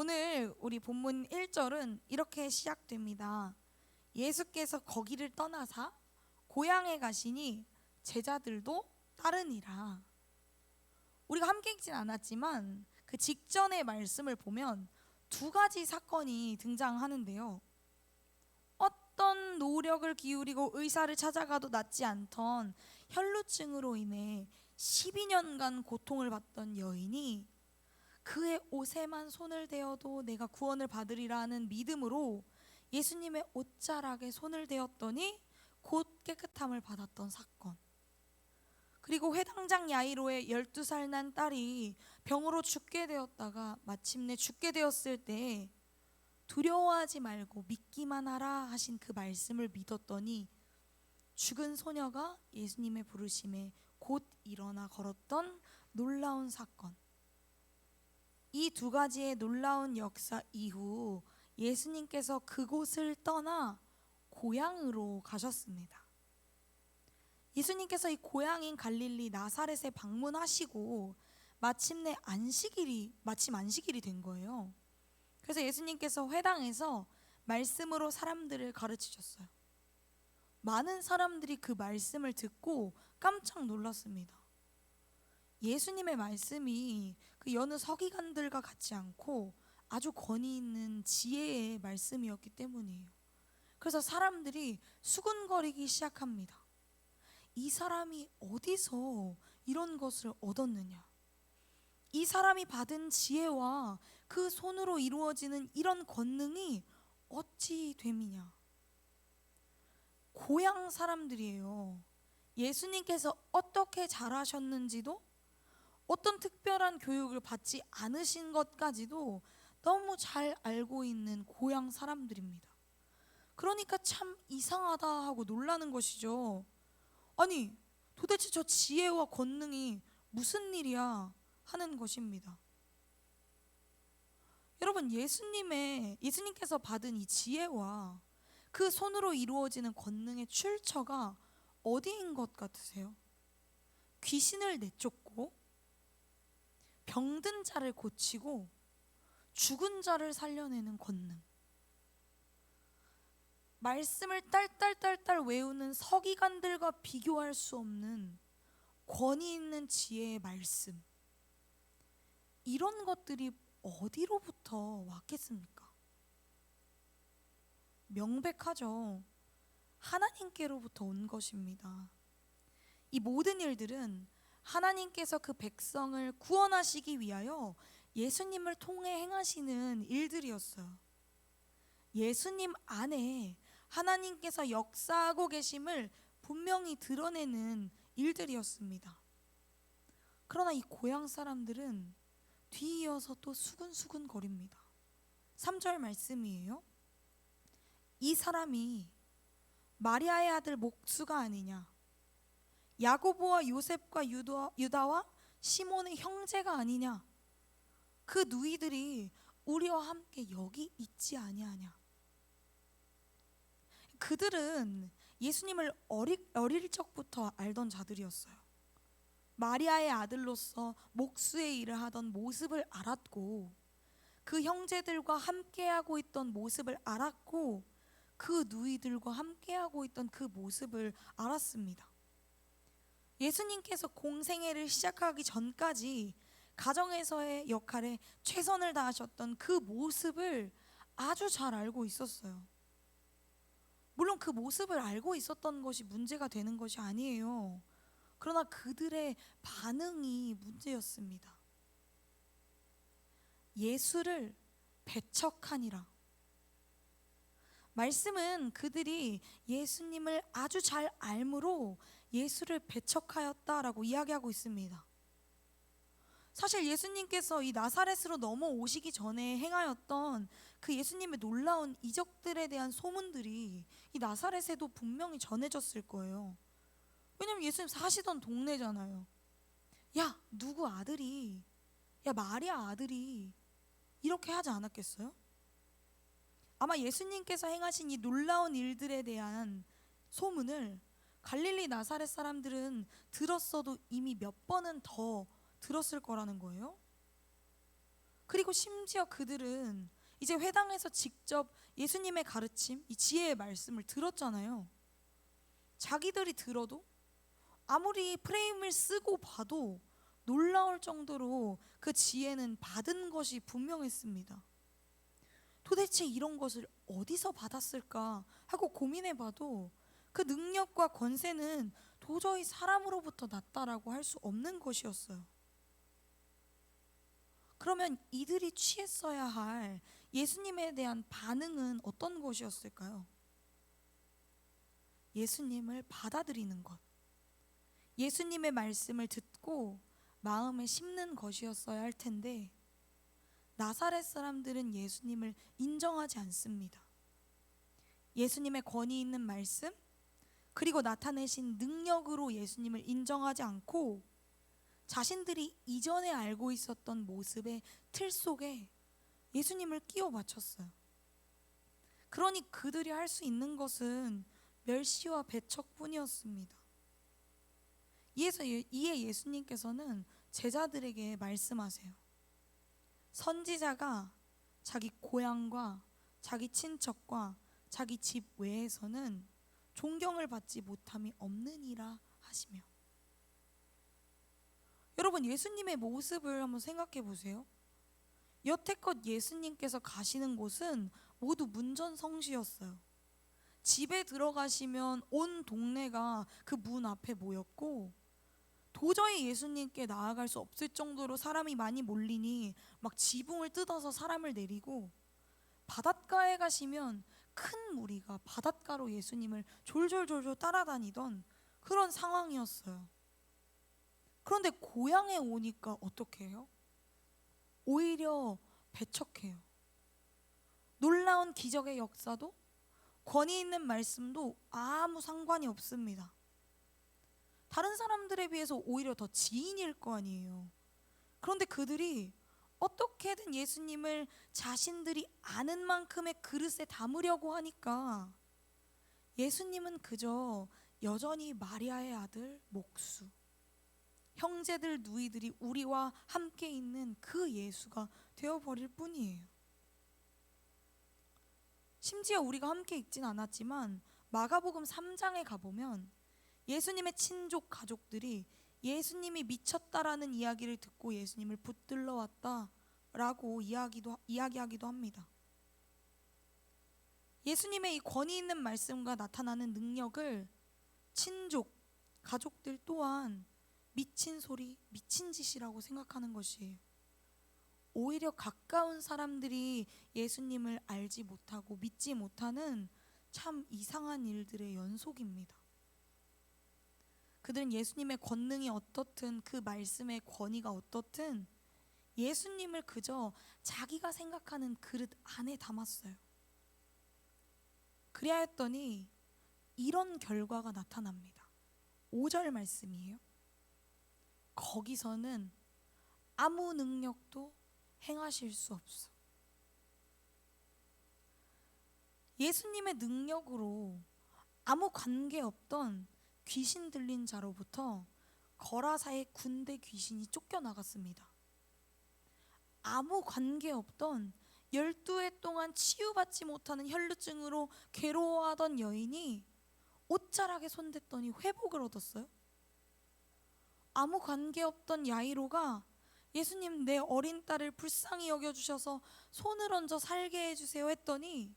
오늘 우리 본문 1절은 이렇게 시작됩니다. 예수께서 거기를 떠나사 고향에 가시니 제자들도 따르니라. 우리가 함께 읽진 않았지만 그 직전의 말씀을 보면 두 가지 사건이 등장하는데요. 어떤 노력을 기울이고 의사를 찾아가도 낫지 않던 혈루증으로 인해 12년간 고통을 받던 여인이 그의 옷에만 손을 대어도 내가 구원을 받으리라는 믿음으로 예수님의 옷자락에 손을 대었더니 곧 깨끗함을 받았던 사건. 그리고 회당장 야이로의 12살 난 딸이 병으로 죽게 되었다가 마침내 죽게 되었을 때 두려워하지 말고 믿기만 하라 하신 그 말씀을 믿었더니 죽은 소녀가 예수님의 부르심에 곧 일어나 걸었던 놀라운 사건. 이 두 가지의 놀라운 역사 이후 예수님께서 그곳을 떠나 고향으로 가셨습니다. 예수님께서 이 고향인 갈릴리 나사렛에 방문하시고 마침 안식일이 된 거예요. 그래서 예수님께서 회당에서 말씀으로 사람들을 가르치셨어요. 많은 사람들이 그 말씀을 듣고 깜짝 놀랐습니다. 예수님의 말씀이 그 여느 서기관들과 같지 않고 아주 권위 있는 지혜의 말씀이었기 때문이에요. 그래서 사람들이 수군거리기 시작합니다. 이 사람이 어디서 이런 것을 얻었느냐? 이 사람이 받은 지혜와 그 손으로 이루어지는 이런 권능이 어찌 됨이냐? 고향 사람들이에요. 예수님께서 어떻게 자라셨는지도 어떤 특별한 교육을 받지 않으신 것까지도 너무 잘 알고 있는 고향 사람들입니다. 그러니까 참 이상하다 하고 놀라는 것이죠. 아니, 도대체 저 지혜와 권능이 무슨 일이야 하는 것입니다. 여러분, 예수님께서 받은 이 지혜와 그 손으로 이루어지는 권능의 출처가 어디인 것 같으세요? 귀신을 내쫓고 병든 자를 고치고 죽은 자를 살려내는 권능. 말씀을 딸딸딸딸 외우는 서기관들과 비교할 수 없는 권위 있는 지혜의 말씀. 이런 것들이 어디로부터 왔겠습니까? 명백하죠. 하나님께로부터 온 것입니다. 이 모든 일들은 하나님께서 그 백성을 구원하시기 위하여 예수님을 통해 행하시는 일들이었어요. 예수님 안에 하나님께서 역사하고 계심을 분명히 드러내는 일들이었습니다. 그러나 이 고향 사람들은 뒤이어서 또 수근수근 거립니다. 3절 말씀이에요. 이 사람이 마리아의 아들 목수가 아니냐? 야고보와 요셉과 유다와 시몬의 형제가 아니냐? 그 누이들이 우리와 함께 여기 있지 아니하냐? 그들은 예수님을 어릴 적부터 알던 자들이었어요. 마리아의 아들로서 목수의 일을 하던 모습을 알았고, 그 형제들과 함께하고 있던 모습을 알았고, 그 누이들과 함께하고 있던 그 모습을 알았습니다. 예수님께서 공생애를 시작하기 전까지 가정에서의 역할에 최선을 다하셨던 그 모습을 아주 잘 알고 있었어요. 물론 그 모습을 알고 있었던 것이 문제가 되는 것이 아니에요. 그러나 그들의 반응이 문제였습니다. 예수를 배척하니라. 말씀은 그들이 예수님을 아주 잘 알므로 예수를 배척하였다라고 이야기하고 있습니다. 사실 예수님께서 이 나사렛으로 넘어오시기 전에 행하였던 그 예수님의 놀라운 이적들에 대한 소문들이 이 나사렛에도 분명히 전해졌을 거예요. 왜냐면 예수님 사시던 동네잖아요. 야, 누구 아들이, 야, 마리아 아들이 이렇게 하지 않았겠어요? 아마 예수님께서 행하신 이 놀라운 일들에 대한 소문을 갈릴리 나사렛 사람들은 들었어도 이미 몇 번은 더 들었을 거라는 거예요. 그리고 심지어 그들은 이제 회당에서 직접 예수님의 가르침, 이 지혜의 말씀을 들었잖아요. 자기들이 들어도 아무리 프레임을 쓰고 봐도 놀라울 정도로 그 지혜는 받은 것이 분명했습니다. 도대체 이런 것을 어디서 받았을까 하고 고민해봐도 그 능력과 권세는 도저히 사람으로부터 났다라고 할 수 없는 것이었어요. 그러면 이들이 취했어야 할 예수님에 대한 반응은 어떤 것이었을까요? 예수님을 받아들이는 것, 예수님의 말씀을 듣고 마음에 심는 것이었어야 할 텐데, 나사렛 사람들은 예수님을 인정하지 않습니다. 예수님의 권위 있는 말씀, 그리고 나타내신 능력으로 예수님을 인정하지 않고 자신들이 이전에 알고 있었던 모습의 틀 속에 예수님을 끼워 맞췄어요. 그러니 그들이 할 수 있는 것은 멸시와 배척뿐이었습니다. 이에 예수님께서는 제자들에게 말씀하세요. 선지자가 자기 고향과 자기 친척과 자기 집 외에서는 존경을 받지 못함이 없느니라 하시며, 여러분, 예수님의 모습을 한번 생각해 보세요. 여태껏 예수님께서 가시는 곳은 모두 문전성시였어요. 집에 들어가시면 온 동네가 그 문 앞에 모였고, 도저히 예수님께 나아갈 수 없을 정도로 사람이 많이 몰리니 막 지붕을 뜯어서 사람을 내리고, 바닷가에 가시면 큰 무리가 바닷가로 예수님을 졸졸졸졸 따라다니던 그런 상황이었어요. 그런데 고향에 오니까 어떻게 해요? 오히려 배척해요. 놀라운 기적의 역사도 권위 있는 말씀도 아무 상관이 없습니다. 다른 사람들에 비해서 오히려 더 지인일 거 아니에요. 그런데 그들이 어떻게든 예수님을 자신들이 아는 만큼의 그릇에 담으려고 하니까 예수님은 그저 여전히 마리아의 아들 목수, 형제들 누이들이 우리와 함께 있는 그 예수가 되어버릴 뿐이에요. 심지어 우리가 함께 읽진 않았지만 마가복음 3장에 가보면 예수님의 친족 가족들이 예수님이 미쳤다라는 이야기를 듣고 예수님을 붙들러 왔다라고 이야기하기도 합니다. 예수님의 이 권위 있는 말씀과 나타나는 능력을 친족, 가족들 또한 미친 소리, 미친 짓이라고 생각하는 것이에요. 오히려 가까운 사람들이 예수님을 알지 못하고 믿지 못하는 참 이상한 일들의 연속입니다. 그들은 예수님의 권능이 어떻든 그 말씀의 권위가 어떻든 예수님을 그저 자기가 생각하는 그릇 안에 담았어요. 그래야 했더니 이런 결과가 나타납니다. 5절 말씀이에요. 거기서는 아무 능력도 행하실 수 없어. 예수님의 능력으로 아무 관계없던 귀신 들린 자로부터 거라사의 군대 귀신이 쫓겨나갔습니다. 아무 관계없던 12해 동안 치유받지 못하는 혈루증으로 괴로워하던 여인이 옷자락에 손댔더니 회복을 얻었어요. 아무 관계없던 야이로가 예수님, 내 어린 딸을 불쌍히 여겨주셔서 손을 얹어 살게 해주세요 했더니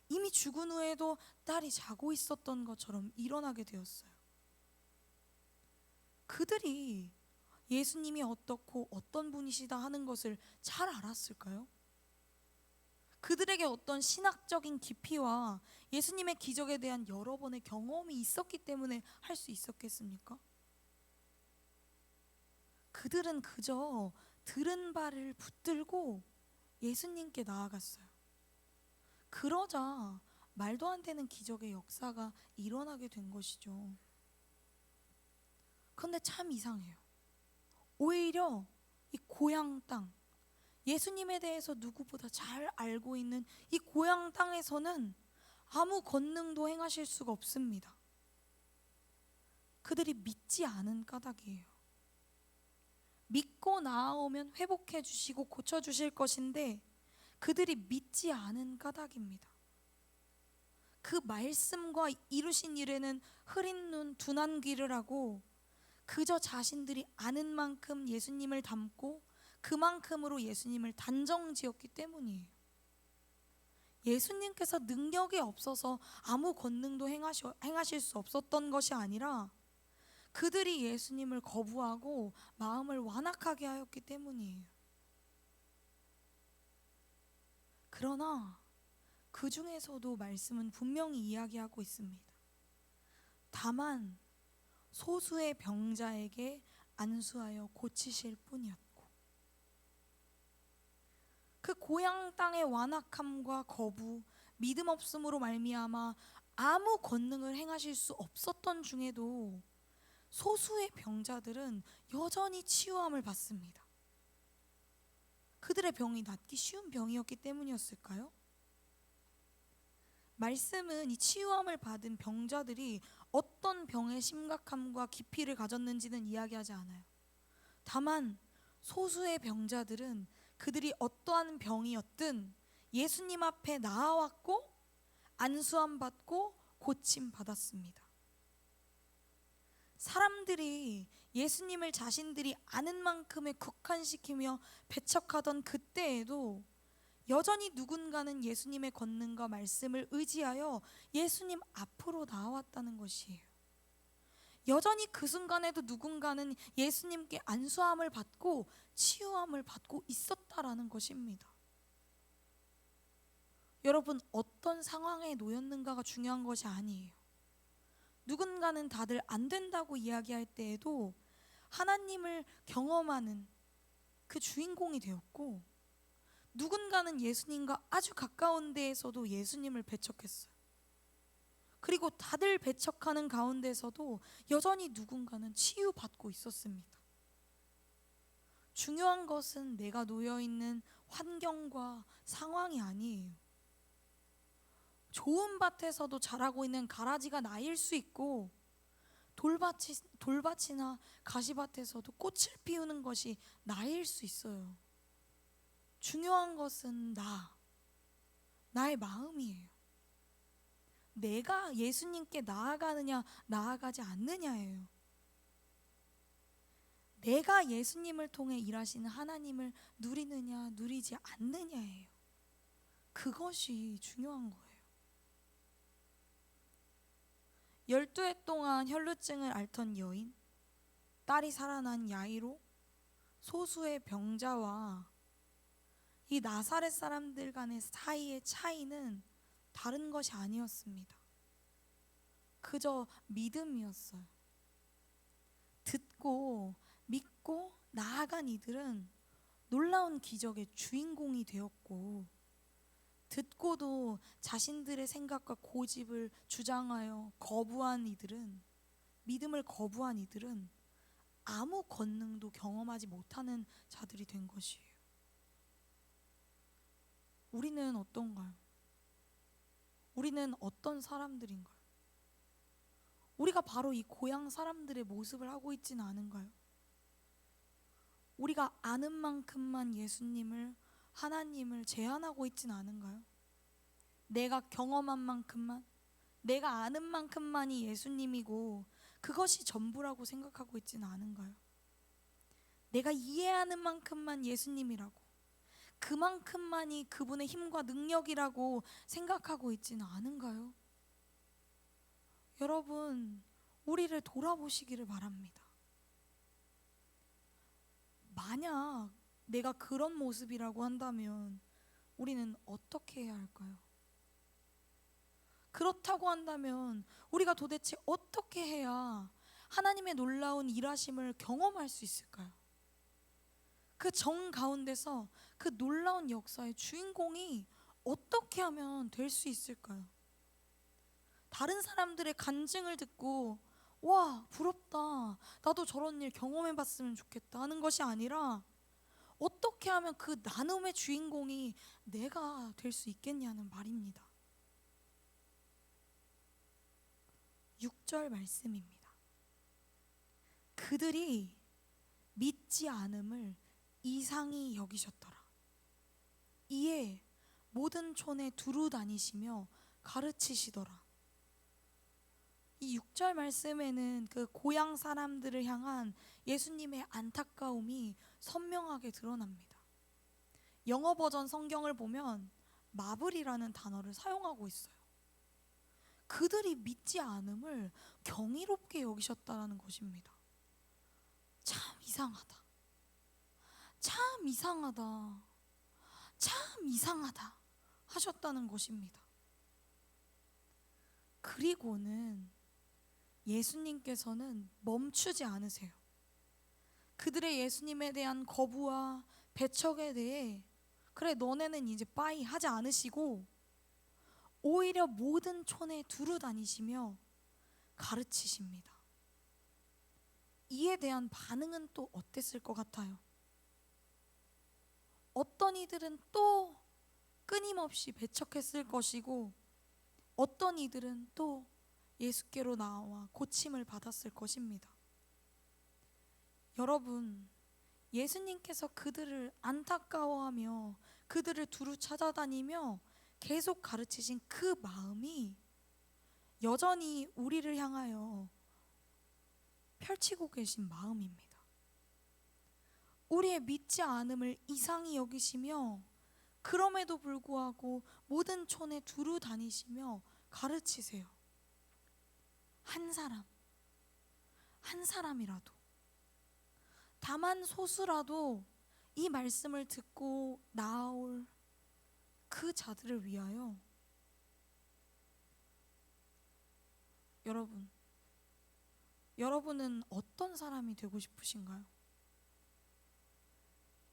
이미 죽은 후에도 딸이 자고 있었던 것처럼 일어나게 되었어요. 그들이 예수님이 어떻고 어떤 분이시다 하는 것을 잘 알았을까요? 그들에게 어떤 신학적인 깊이와 예수님의 기적에 대한 여러 번의 경험이 있었기 때문에 할 수 있었겠습니까? 그들은 그저 들은 바를 붙들고 예수님께 나아갔어요. 그러자 말도 안 되는 기적의 역사가 일어나게 된 것이죠. 그런데 참 이상해요. 오히려 이 고향 땅, 예수님에 대해서 누구보다 잘 알고 있는 이 고향 땅에서는 아무 권능도 행하실 수가 없습니다. 그들이 믿지 않은 까닭이에요. 믿고 나아오면 회복해 주시고 고쳐 주실 것인데 그들이 믿지 않은 까닭입니다. 그 말씀과 이루신 일에는 흐린 눈 둔한 귀를 하고 그저 자신들이 아는 만큼 예수님을 닮고 그만큼으로 예수님을 단정지었기 때문이에요. 예수님께서 능력이 없어서 아무 권능도 행하실 수 없었던 것이 아니라 그들이 예수님을 거부하고 마음을 완악하게 하였기 때문이에요. 그러나 그 중에서도 말씀은 분명히 이야기하고 있습니다. 다만 소수의 병자에게 안수하여 고치실 뿐이었고, 그 고향 땅의 완악함과 거부, 믿음 없음으로 말미암아 아무 권능을 행하실 수 없었던 중에도 소수의 병자들은 여전히 치유함을 받습니다. 그들의 병이 낫기 쉬운 병이었기 때문이었을까요? 말씀은 이 치유함을 받은 병자들이 어떤 병의 심각함과 깊이를 가졌는지는 이야기하지 않아요. 다만 소수의 병자들은 그들이 어떠한 병이었든 예수님 앞에 나아왔고 안수함 받고 고침 받았습니다. 사람들이 예수님을 자신들이 아는 만큼에 국한시키며 배척하던 그때에도 여전히 누군가는 예수님의 권능과 말씀을 의지하여 예수님 앞으로 나아왔다는 것이에요. 여전히 그 순간에도 누군가는 예수님께 안수함을 받고 치유함을 받고 있었다라는 것입니다. 여러분, 어떤 상황에 놓였는가가 중요한 것이 아니에요. 누군가는 다들 안 된다고 이야기할 때에도 하나님을 경험하는 그 주인공이 되었고, 누군가는 예수님과 아주 가까운 데에서도 예수님을 배척했어요. 그리고 다들 배척하는 가운데서도 여전히 누군가는 치유받고 있었습니다. 중요한 것은 내가 놓여있는 환경과 상황이 아니에요. 좋은 밭에서도 자라고 있는 가라지가 나일 수 있고, 돌밭이나 가시밭에서도 꽃을 피우는 것이 나일 수 있어요. 중요한 것은 나의 마음이에요. 내가 예수님께 나아가느냐 나아가지 않느냐예요. 내가 예수님을 통해 일하시는 하나님을 누리느냐 누리지 않느냐예요. 그것이 중요한 거예요. 12해 동안 혈루증을 앓던 여인, 딸이 살아난 야이로, 소수의 병자와 이 나사렛 사람들 간의 사이의 차이는 다른 것이 아니었습니다. 그저 믿음이었어요. 듣고 믿고 나아간 이들은 놀라운 기적의 주인공이 되었고, 듣고도 자신들의 생각과 고집을 주장하여 믿음을 거부한 이들은 아무 권능도 경험하지 못하는 자들이 된 것이에요. 우리는 어떤가요? 우리는 어떤 사람들인가요? 우리가 바로 이 고향 사람들의 모습을 하고 있지는 않은가요? 우리가 아는 만큼만 예수님을, 하나님을 제한하고 있지는 않은가요? 내가 경험한 만큼만, 내가 아는 만큼만이 예수님이고 그것이 전부라고 생각하고 있지는 않은가요? 내가 이해하는 만큼만 예수님이라고, 그만큼만이 그분의 힘과 능력이라고 생각하고 있지는 않은가요? 여러분, 우리를 돌아보시기를 바랍니다. 만약 내가 그런 모습이라고 한다면 우리는 어떻게 해야 할까요? 그렇다고 한다면 우리가 도대체 어떻게 해야 하나님의 놀라운 일하심을 경험할 수 있을까요? 그 정 가운데서 그 놀라운 역사의 주인공이 어떻게 하면 될 수 있을까요? 다른 사람들의 간증을 듣고 와, 부럽다, 나도 저런 일 경험해 봤으면 좋겠다 하는 것이 아니라 어떻게 하면 그 나눔의 주인공이 내가 될 수 있겠냐는 말입니다. 6절 말씀입니다. 그들이 믿지 않음을 이상히 여기셨더라. 이에 모든 촌에 두루 다니시며 가르치시더라. 이 6절 말씀에는 그 고향 사람들을 향한 예수님의 안타까움이 선명하게 드러납니다. 영어 버전 성경을 보면 마블이라는 단어를 사용하고 있어요. 그들이 믿지 않음을 경이롭게 여기셨다라는 것입니다. 참 이상하다. 참 이상하다. 참 이상하다 하셨다는 것입니다. 그리고는 예수님께서는 멈추지 않으세요. 그들의 예수님에 대한 거부와 배척에 대해 그래 너네는 이제 빠이 하지 않으시고 오히려 모든 촌에 두루 다니시며 가르치십니다. 이에 대한 반응은 또 어땠을 것 같아요? 어떤 이들은 또 끊임없이 배척했을 것이고 어떤 이들은 또 예수께로 나와 고침을 받았을 것입니다. 여러분, 예수님께서 그들을 안타까워하며 그들을 두루 찾아다니며 계속 가르치신 그 마음이 여전히 우리를 향하여 펼치고 계신 마음입니다. 우리의 믿지 않음을 이상히 여기시며 그럼에도 불구하고 모든 촌에 두루 다니시며 가르치세요. 한 사람이라도, 다만 소수라도 이 말씀을 듣고 나올 그 자들을 위하여 여러분은 어떤 사람이 되고 싶으신가요?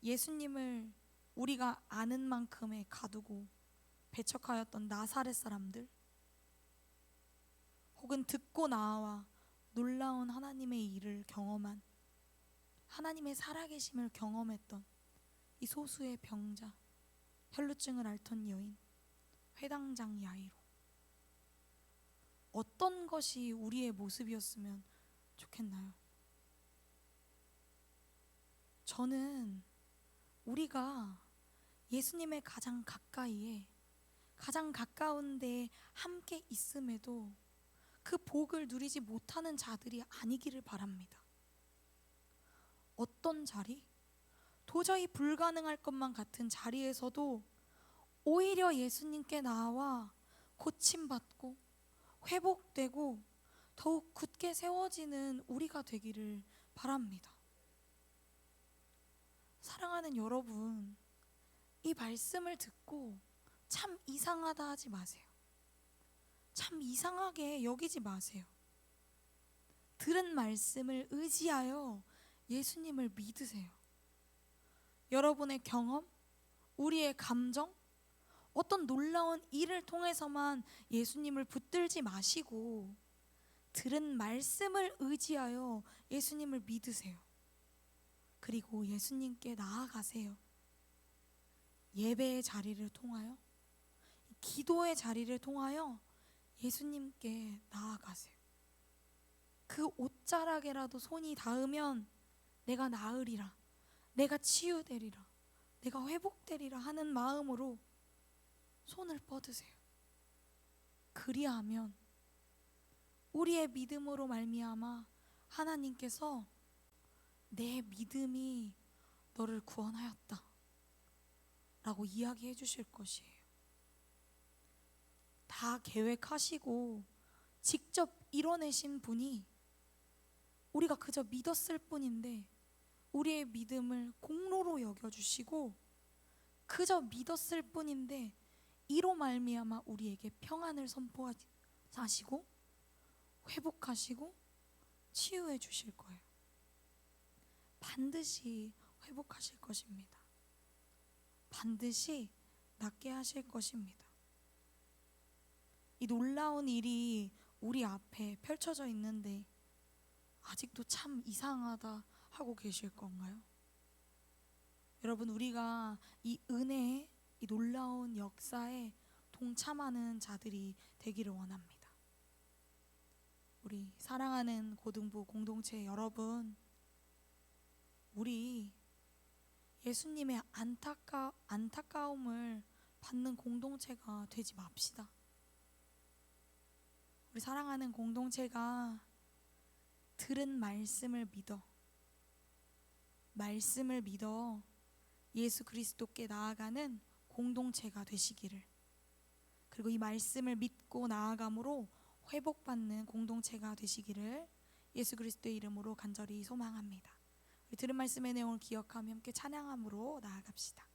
예수님을 우리가 아는 만큼의 가두고 배척하였던 나사렛 사람들, 혹은 듣고 나와 놀라운 하나님의 일을 경험한, 하나님의 살아계심을 경험했던 이 소수의 병자, 혈루증을 앓던 여인, 회당장 야이로, 어떤 것이 우리의 모습이었으면 좋겠나요? 저는 우리가 예수님의 가장 가까이에, 가장 가까운 데에 함께 있음에도 그 복을 누리지 못하는 자들이 아니기를 바랍니다. 어떤 자리? 도저히 불가능할 것만 같은 자리에서도 오히려 예수님께 나와 고침받고 회복되고 더욱 굳게 세워지는 우리가 되기를 바랍니다. 사랑하는 여러분, 이 말씀을 듣고 참 이상하다 하지 마세요. 참 이상하게 여기지 마세요. 들은 말씀을 의지하여 예수님을 믿으세요. 여러분의 경험, 우리의 감정, 어떤 놀라운 일을 통해서만 예수님을 붙들지 마시고 들은 말씀을 의지하여 예수님을 믿으세요. 그리고 예수님께 나아가세요. 예배의 자리를 통하여, 기도의 자리를 통하여 예수님께 나아가세요. 그 옷자락에라도 손이 닿으면 내가 나으리라, 내가 치유되리라, 내가 회복되리라 하는 마음으로 손을 뻗으세요. 그리하면 우리의 믿음으로 말미암아 하나님께서 내 믿음이 너를 구원하였다 라고 이야기해 주실 것이에요. 다 계획하시고 직접 이뤄내신 분이 우리가 그저 믿었을 뿐인데 우리의 믿음을 공로로 여겨주시고 그저 믿었을 뿐인데 이로 말미암아 우리에게 평안을 선포하시고 회복하시고 치유해 주실 거예요. 반드시 회복하실 것입니다. 반드시 낫게 하실 것입니다. 이 놀라운 일이 우리 앞에 펼쳐져 있는데 아직도 참 이상하다 하고 계실 건가요? 여러분, 우리가 이 은혜의 이 놀라운 역사에 동참하는 자들이 되기를 원합니다. 우리 사랑하는 고등부 공동체 여러분, 우리 예수님의 안타까움을 받는 공동체가 되지 맙시다. 우리 사랑하는 공동체가 들은 말씀을 믿어 예수 그리스도께 나아가는 공동체가 되시기를, 그리고 이 말씀을 믿고 나아감으로 회복받는 공동체가 되시기를 예수 그리스도의 이름으로 간절히 소망합니다. 우리 들은 말씀의 내용을 기억하며 함께 찬양함으로 나아갑시다.